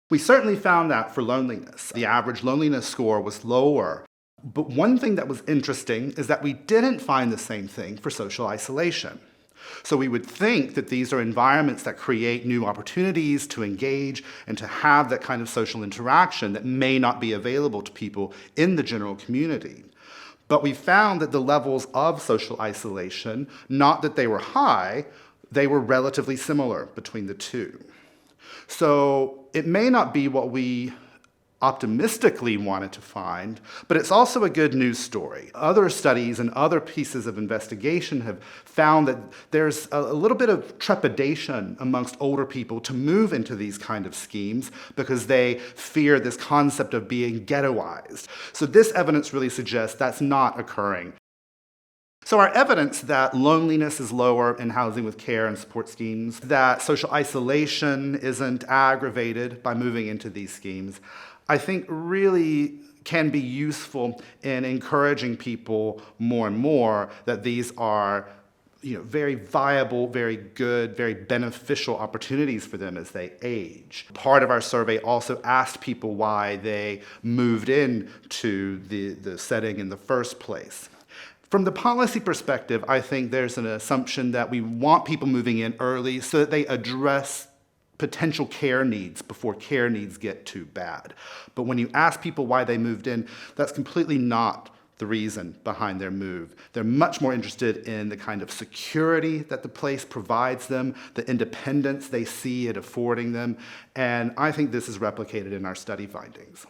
We certainly found that for loneliness. The average loneliness score was lower. But one thing that was interesting is that we didn't find the same thing for social isolation. So we would think that these are environments that create new opportunities to engage and to have that kind of social interaction that may not be available to people in the general community. But we found that the levels of social isolation, not that they were high, they were relatively similar between the two. So it may not be what we optimistically wanted to find, but it's also a good news story. Other studies and other pieces of investigation have found that there's a little bit of trepidation amongst older people to move into these kind of schemes because they fear this concept of being ghettoized. So this evidence really suggests that's not occurring. So our evidence that loneliness is lower in housing with care and support schemes, that social isolation isn't aggravated by moving into these schemes, I think really can be useful in encouraging people more and more that these are very viable, very good, very beneficial opportunities for them as they age. Part of our survey also asked people why they moved into the setting in the first place. From the policy perspective, I think there's an assumption that we want people moving in early so that they address potential care needs before care needs get too bad. But when you ask people why they moved in, that's completely not the reason behind their move. They're much more interested in the kind of security that the place provides them, the independence they see it affording them, and I think this is replicated in our study findings.